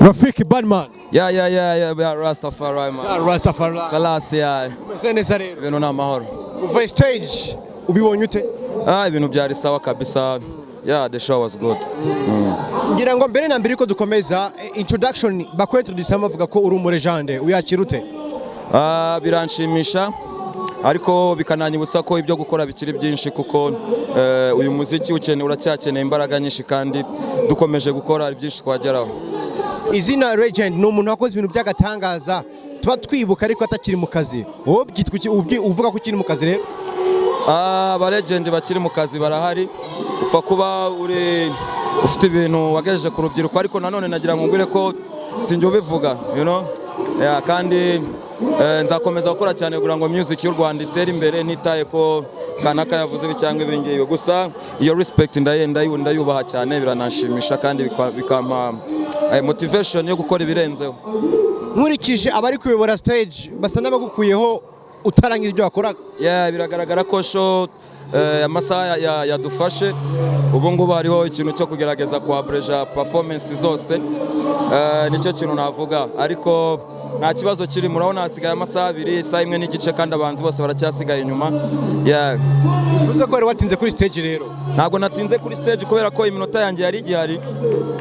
Rafiki Badman. Yeah, Rastafari man. Rastafari. Salasi ya. Neza rero. Ibintu n'amahoro. Uva stage ubibonye ute? Ibintu byari sawa kabisa. Yeah, the show was good. Ngira ngo mbere na mbere ko dukomeza introduction bakwetroduce bavuga ko uri umurejande uyakira ute? Biranshimisha ariko bikananyibutsa ko ibyo gukora bikiri byinshi kuko uyu muziki uracyakeneye imbaraga nyinshi kandi dukomeje gukora byinshi twageraho. Izina Legend ni umuntu wakoze ibintu by'agatangaza tuba twibuka ariko atakiri mu kazi. Wowe uvuga ko ukiri mu kazi rero? Aba Legend bakiri mu kazi barahari. Upfa kuba ufite ibintu wagejeje ku rubyiruko ariko nanone nagira ngo ngwire ko sinjye ubivuga, you know? Yeah, kandi nzakomeza gukora cyane kugira ngo music y'u Rwanda itere imbere nitaye ko kanaka yavuze bicyangwe bingiye. Gusa iyo respect ndayubaha cyane biranashimisha kandi bikama motivation yo gukora ibirenzeho. Nkurikije abari kuyobora stage basa n'abagukuyeho utarangiza ibyo wakoraga. Yeah, biragaragara ko show amasaha yadufashe ubu ngubu hariho ikintu cyo kugerageza kuabreja performance zose, nicyo kintu navuga ariko nta kibazo kiri. Murabona hasigaye amasaha 2 saa 1 n'igice kandi abanzi bose baracyasigaye inyuma. Yeah, uvuze ko wari watinze kuri stage rero? Ntabwo natinze kuri stage kubera ko iminota yanjye yari igihari,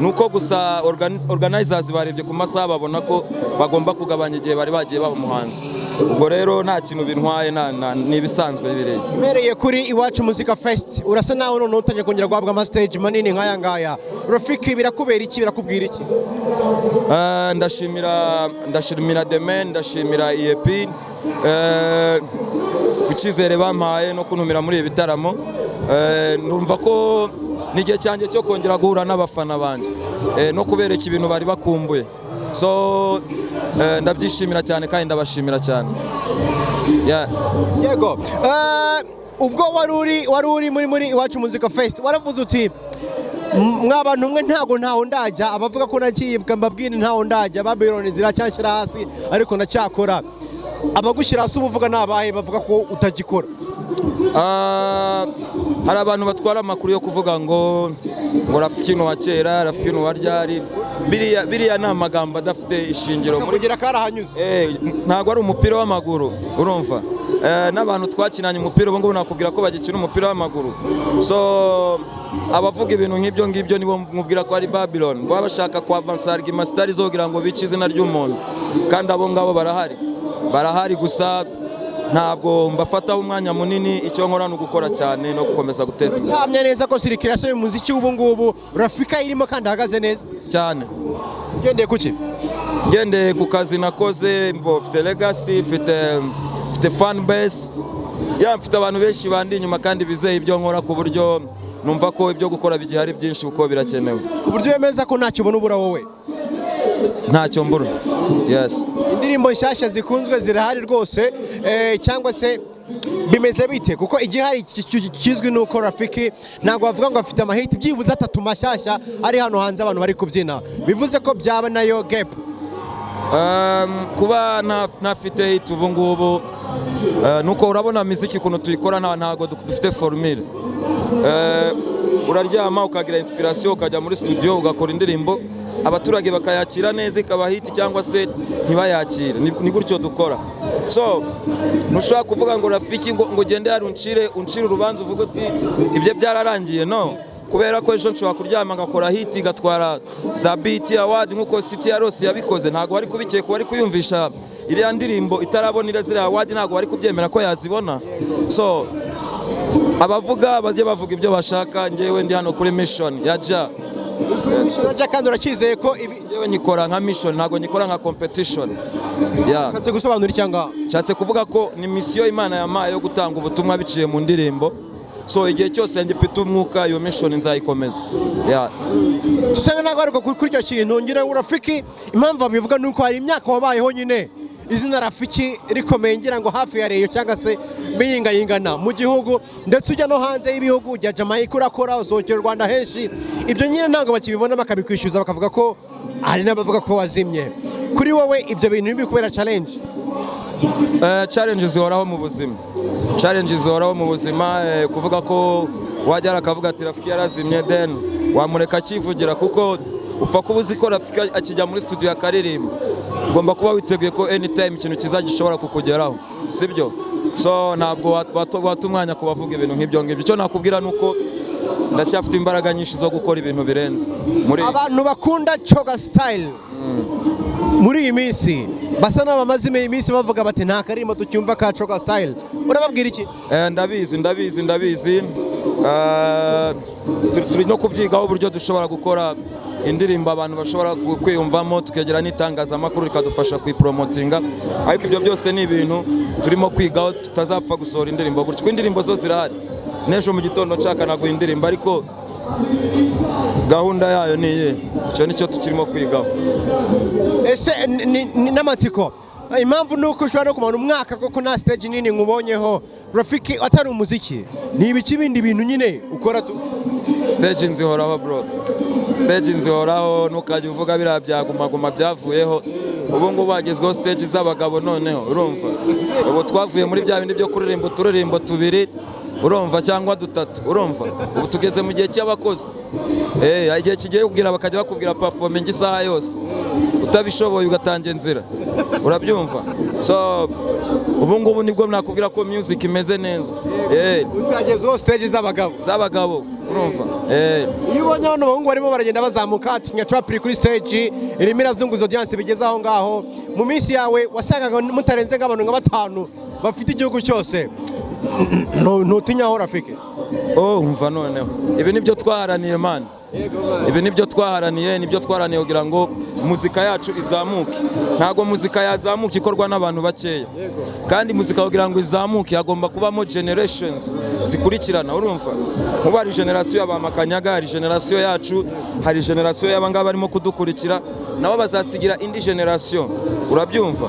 nuko gusa organizers barebye ku masaha babona ko bagomba kugabanya igihe bari bagiye baha umuhanzi. Ubwo rero nta kintu bintwaye, nibisanzwe bireye. Mereye kuri Iwacu Music Fest urasa nawe none utajya kongera guhabwa ama stage manini nkaya ngaya. Rafiki birakubera iki, birakubwira iki? Ndashimira The Man, ndashimira EAP kucyizere bampaye no kuntumira muri ibi bitaramo. Numva ko n'igihe cyanjye cyo kongera guhura n'abafana banje no kubereka ibintu bari bakumbuye. So ndabyishimira cyane kandi ndabashimira cyane. Yego. Ubwo wari uri muri Iwacu Music Fest waravuze uti mwabantu mwe ntaho ndajya, abavuga ko nagiye mbabwira ntaho ndajya, Babylon ziracyashyira hasi ariko nacyakora. Abagushyira hasi ubuvuga nabahe bavuga ko utagikora? Hari abantu batwara amakuru yo kuvuga ngo Rafiki wa kera, Rafiki wa ryari. Biriya ni amagambo adafite ishingiro. Kugira karahanyuze. Ntabwo ari umupira w'amaguru, urumva? N'abantu twakinanye umupira ubu ngubu nakubwira ko bagikina umupira w'amaguru. So abavuga ibintu nk'ibyo ngibyo nibo mubwira ko ari Babylon, baba bashaka kwavansaringa imastari zo kugira ngo bice izina ry'umuntu, kandi abo ngabo barahari gusa ntabwo mbafataho umwanya munini. Icyo nkora no gukora cyane no gukomeza guteza imbere. Cyamye neza ko circulation y'umuziki ubu ngubu Rafika irimo kandi ahagaze neza cyane. Ngendeye kuki? Ngendeye ku kazi nakoze, mfite legacy, mfite fan base, mfite abantu benshi bandi inyuma kandi bizeye ibyo nkora ku buryo numva ko ibyo gukora bigihari byinshi uko birakenewe. Ku buryo yemeza ko ntacyo ubona ubura wowe? Ntacyo mbura. Yes. Indirimbo nshyashya zikunzwe zirahari rwose, cyangwa se bimeze bite? Kuko igihari kizwi nuko Rafiki ntabwo bavuga ngo afite amahiti byibuze 3 mashyashya ari hano hanze abantu bari kubyina, bivuze ko byaba nayo gap. Kuba ntafite hit ubu ngubu nuko urabona muziki kuno tuyikora ntago dufite formule. Uraryama ukagira inspiration ukajya muri studio ugakora indirimbo, abaturage bakayakira neza ikaba hit cyangwa se ntibayakire. Ni gutyo dukora. So ntushaka kuvuga ngo Rafiki ngo gende yari uncire urubanza uvuga uti ibyo byararangiye, no. Kubera ko ejo nshobora kuryama ngakora hit igatwara za BT Award nkuko City ya Rose yabikoze, ntago wari kubikeka, wari kuyumvisha iriya ndirimbo itarabona irezira award, ntago wari kubyemera ko yazibona. So abavuga bajye bavuga ibyo bashaka, ngewe ndi hano kuri mission ya Ja. Mission ya Ja kandi urakizeye ko ngewe nyikora nka mission, ntago nyikora nka competition. Nshatse gusobanura icyanga? Nshatse kuvuga ko ni mission Imana yamaye yo gutanga ubutumwa biciye mu ndirimbo. So igihe cyose ngifite umwuka iyo mission nzayikomeza. Tusanga nagaruka kuri icyo kintu ngira ngo Rafiki impamvu babivuga nuko hari imyaka wabayeho nyine izina Rafiki rikomeye ngira ngo hafi ya Reyo cyangwa se biyingayingana mu gihugu ndetse ujya no hanze y'ibihugu, ujya Jamaica urakora, uzokera Rwanda henshi. Ibyo nyine ntabwo bakibibona bakabikwishyuza bakavuga ko hari n'abavuga ko wazimye. Kuri wowe ibyo bintu bikubera challenge? Challenge zihoraho mu buzima. Challenge zihoraho mu buzima, kuvuga ko wajya akavuga ati Rafiki yarazimye then wamureka akivugira kuko upfa kuba uzi ko Rafiki akijya muri studio akaririmba, ugomba kuba witeguye ko anytime ikintu kiza gishobora kukugeraho, sibyo? So ntabwo wata umwanya kubavuga ibintu nk'ibyo ngibyo. Icyo nakubwira nuko ndacyafite imbaraga nyinshi zo gukora ibintu birenze. Muri abantu bakunda Coga Style muri iyi minsi basa n'abamaze iminsi bavuga bati nta karimbo tucyumva ka Coga Style, urababwira iki? Ndabizi turi no kubyigaho uburyo dushobora gukora indirimbo abantu bashobora kwiyumvamo, tukegera n'itangazamakuru rikadufasha kuyipromotinga, ariko ibyo byose ni ibintu turimo kwigaho, tutazapfa gusohora indirimbo gutyo. Indirimbo zo zirahari, n'ejo mu gitondo nshaka naguha indirimbo, ariko gahunda yayo ni iye, icyo nicyo tukirimo kwigaho. Ese n'amatsiko impamvu nuko ushobora no kumara umwaka koko nta stage nini nkubonyeho Rafiki atari umuziki, ni ibiki bindi bintu nyine ukora tu? Stage nzihoraho bro, stage nzihoraho, nukajya uvuga biriya byagumaguma byavuyeho. Ubu ngubu bagezweho stage z'abagabo noneho, urumva? Ubu twavuye muri bya bindi byo kuririmba uturirimbo tubiri, urumva, cyangwa dutatu, urumva? Ubu tugeze mu gihe cy'abakozi. Igihe kigiye kugira bakajya bakubwira performance isaha yose, utabishoboye ugatanga inzira, urabyumva? So ubu ngubu nibwo nakubwira ko music imeze neza. Utagezeho stage z'abagabo, urumva? Iyo ubonye abantu bahungu barimo baragenda bazamuka atinya trap kuri stage irimo irazunguza audience bigeze aho ngaho, mu minsi yawe wasangaga mutarenze nk'abantu nka 5 bafite igihugu cyose, ntutinyaho Rafiki? Umva noneho ibi nibyo twaharaniye man, ibi nibyo twaharaniye kugira ngo muzika yacu izamuke. Ntago muzika yazamuka ikorwa n'abantu bakeya, kandi muzika kugira ngo izamuke hagomba kubamo generations zikurikirana, urumva? Nkuba hari generation y'abamakanyaga, hari generation yacu, hari generation y'abangaba barimo kudukurikira, nabo bazasigira indi generation, urabyumva?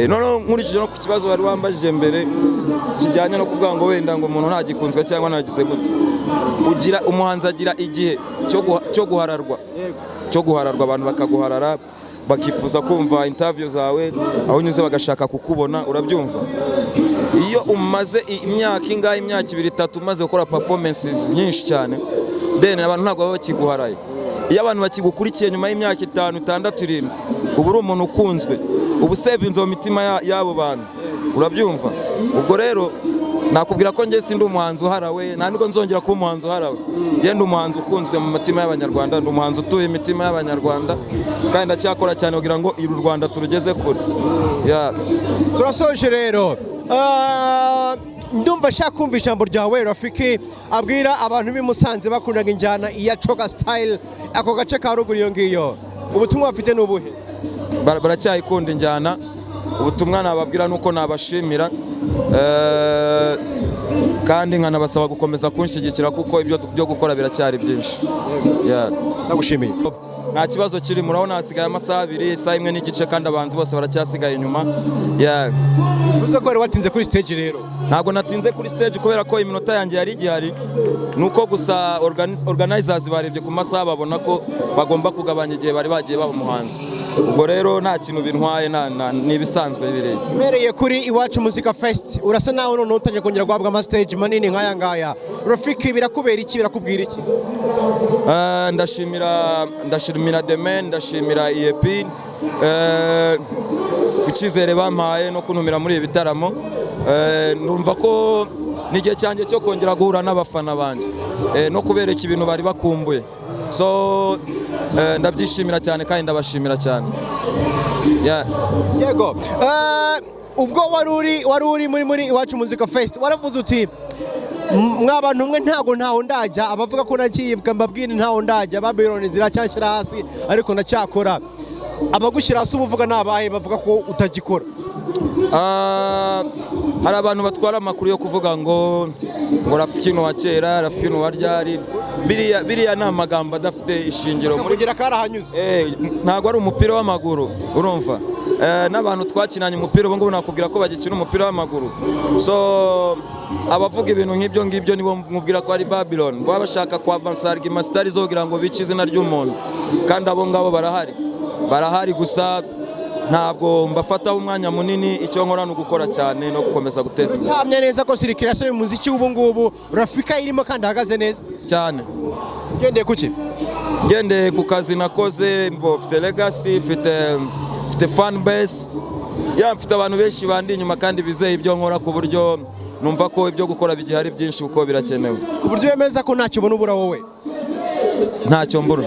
None nkurikije no ku kibazo bari wambajije mbere kijyanye no kuvuga ngo wenda ngo umuntu ntagikunzwe cyangwa nagize gute, ugira umuhanzi agira igihe cyo guhararwa, abantu bakaguharara, bakifuza kumva interview zawe, aho unyuze bagashaka kukubona, urabyumva? Iyo umaze imyaka 2 3 umaze gukora performances nyinshi cyane, then abantu ntabwo baba bakiguharaye. Iyo abantu bakigukurikiye nyuma y'imyaka 5 6 7, ubu uri umuntu ukunzwe, ubu savinze mu mitima y'abo bantu, urabyumva? Ubwo rero nakubwira ko njye sindi umuhanzi uharawe, nta nubwo nzongera kuba umuhanzi uharawe. Ndi umuhanzi ukunzwe mu mitima y'Abanyarwanda, ndi umuhanzi utuye imitima y'Abanyarwanda, kandi ndacyakora cyane kugira ngo uru Rwanda turugeze kure. Turasoje rero, ndumva shaka kumva ijambo ryawe Rafiki abwira abantu b'i Musanze bakundaga injyana iya Coga Style, ako gace ka ruguru iyo ngiyo, ubutumwa bafite n'ubuhe? Baracyayikunda injyana. Ubutumwa nababwira nuko nabashimira, kandi nkanabasaba gukomeza kunshyigikira kuko ibyo byo gukora biracyari byinshi. Ndagushimiye. Nta kibazo kiri, murabona hasigaye amasaha 2, isaha 1 n'igice, kandi abanzi bose baracyasigaye inyuma. Uvuze ko wari watinze kuri stage rero? Ntabwo natinze kuri stage kubera ko iminota yanjye yari igihari, nuko gusa organizers barebye ku masaha babona ko bagomba kugabanya igihe bari bagiye baba umuhanzi. Ubwo rero nta kintu bintwaye, nibisanzwe bireye. Mereye kuri Iwacu Music Fest, urasa nawe none utangiye kongera guhabwa ama stage manini nk'aya ngaya. Rafiki birakubera iki, birakubwira iki? Ndashimira The Man, ndashimira EAP ku cyizere bampaye no kuntumira muri ibi bitaramo. Numva ko n'igihe cyanjye cyo kongera guhura n'abafana banjye no kubereka ibintu bari bakumbuye. So ndabyishimira cyane kandi ndabashimira cyane. Yego, ubwo wari uri muri Iwacu Music Fest waravuze uti mwabantu mwe ntaho ndajya, abavuga ko nakiyibwa mbabwira ntaho ndajya, Babylon ziracyashyira hasi ariko ndacyakora. Abagushyira hasi ubuvuga nabahe bavuga ko utagikora? Hari abantu batwara amakuru yo kuvuga ngo Rafiki wa kera, Rafiki wa ryari, biriya ni amagambo adafite ishingiro. Kugira karahanyuze, ntabwo ari umupira w'amaguru, urumva? N'abantu twakinanye umupira ubu ngubu nakubwira ko bagikina umupira w'amaguru. So abavuga ibintu nk'ibyo ngibyo nibo mubwira ko ari Babylon, baba bashaka kwavansa argument zo kugira ngo bice izina ry'umuntu, kandi abo ngabo barahari gusa ntabwo mbafataho umwanya munini. Icyo nkora ni ugukora cyane no gukomeza guteza imbere. Cyamye neza ko circulation y'umuziki ubu ngubu Rafiki irimo kandi ahagaze neza cyane. ugendeye kuki? ngendeye ku kazi nakoze, mfite legacy, mfite fan base, mfite abantu benshi bandi inyuma kandi bizeye ibyo nkora, ku buryo numva ko ibyo gukora bigihari byinshi kuko birakenewe. Ku buryo wemeza ko ntacyo ubona ubura wowe? Ntacyo mbura.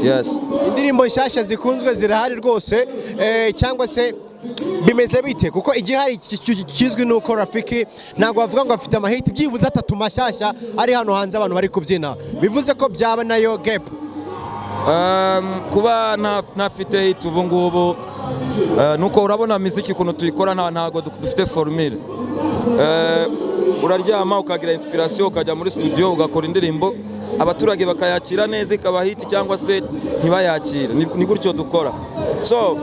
Yes. Indirimbo nshyashya zikunzwe zirahari rwose, cyangwa se bimeze bite? Kuko igihari kizwi nuko Rafiki ntabwo bavuga ngo afite amahiti byibuze 3 mashyashya ari hano hanze abantu bari kubyina, bivuze ko byaba nayo gap. Kuba ntafite hit ubu ngubu nuko urabona muziki ukuntu tuyikora ntago dufite formule. Uraryama ukagira inspiration ukajya muri studio ugakora indirimbo, abaturage bakayakira neza ikaba hit cyangwa se ntibayakire, ni gutyo dukora. So